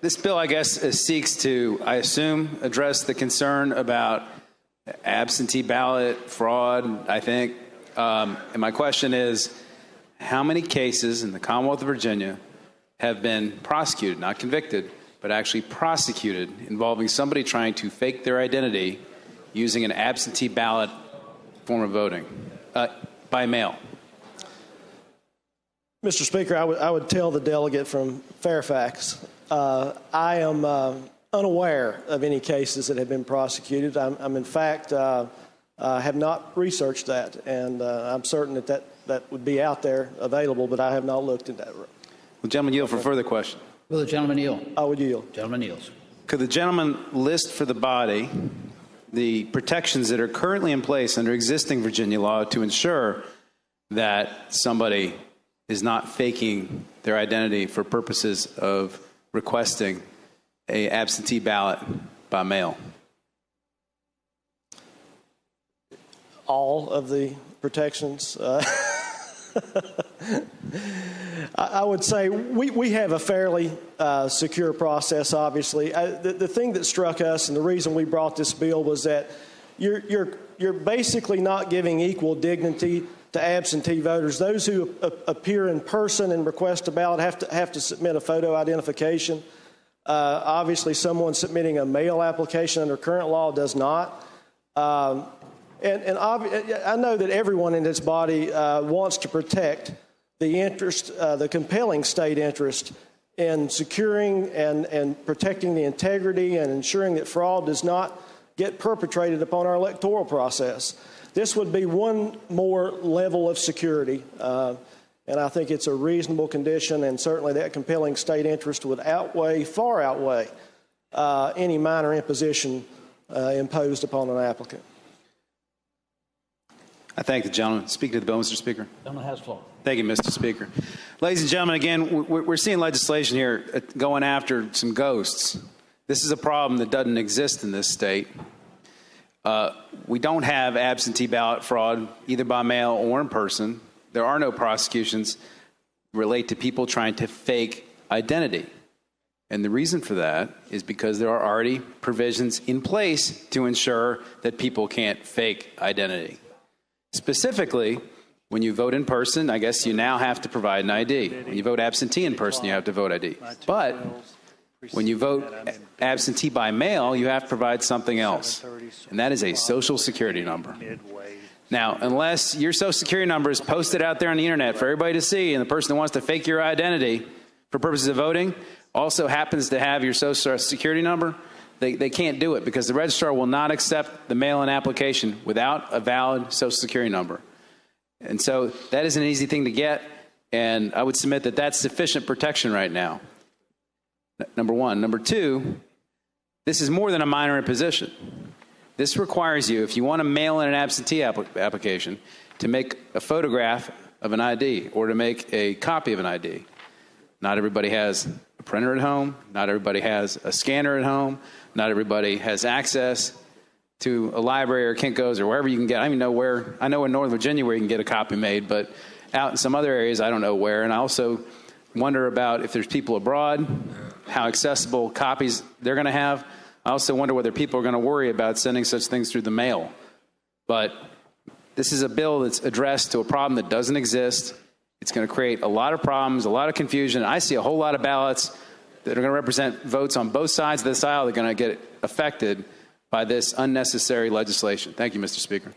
This bill, I guess, seeks to, I assume, address the concern about absentee ballot fraud, I think. And my question is, how many cases in the Commonwealth of Virginia have been prosecuted, not convicted, but actually prosecuted, involving somebody trying to fake their identity using an absentee ballot form of voting by mail? Mr. Speaker, I would tell the delegate from Fairfax, I am unaware of any cases that have been prosecuted. I'm in fact, have not researched that, and I'm certain that would be out there available, but I have not looked at that. Will the gentleman yield for further question? Will the gentleman yield? I would yield. Gentleman yields. Could the gentleman list for the body the protections that are currently in place under existing Virginia law to ensure that somebody is not faking their identity for purposes of requesting an absentee ballot by mail? All of the protections. I would say we have a fairly secure process, obviously. The thing that struck us and the reason we brought this bill was that you're basically not giving equal dignity to absentee voters. Those who appear in person and request a ballot have to submit a photo identification. Obviously, someone submitting a mail application under current law does not. And I know that everyone in this body wants to protect the interest, the compelling state interest in securing and protecting the integrity and ensuring that fraud does not get perpetrated upon our electoral process. This would be one more level of security, and I think it's a reasonable condition, and certainly that compelling state interest would far outweigh any minor imposition imposed upon an applicant. I thank the gentleman. Speak to the bill, Mr. Speaker. The gentleman has the floor. Thank you, Mr. Speaker. Ladies and gentlemen, again, we're seeing legislation here going after some ghosts. This is a problem that doesn't exist in this state. We don't have absentee ballot fraud, either by mail or in person. There are no prosecutions relate to people trying to fake identity. And the reason for that is because there are already provisions in place to ensure that people can't fake identity. Specifically, when you vote in person, I guess you now have to provide an ID. When you vote absentee in person, you have to vote ID. But when you vote absentee by mail, you have to provide something else, and that is a Social Security number. Now, unless your Social Security number is posted out there on the internet for everybody to see, and the person that wants to fake your identity for purposes of voting also happens to have your Social Security number, they can't do it because the registrar will not accept the mail-in application without a valid Social Security number. And so that is an easy thing to get, and I would submit that that's sufficient protection right now. Number one. Number two, this is more than a minor imposition. This requires you, if you want to mail in an absentee application, to make a photograph of an ID or to make a copy of an ID. Not everybody has a printer at home. Not everybody has a scanner at home. Not everybody has access to a library or Kinko's or wherever you can get. I don't even know where. I know in Northern Virginia where you can get a copy made, but out in some other areas, I don't know where. And I also wonder about if there's people abroad, how accessible copies they're going to have. I also wonder whether people are going to worry about sending such things through the mail. But this is a bill that's addressed to a problem that doesn't exist. It's going to create a lot of problems, a lot of confusion. I see a whole lot of ballots that are going to represent votes on both sides of this aisle that are going to get affected by this unnecessary legislation. Thank you, Mr. Speaker.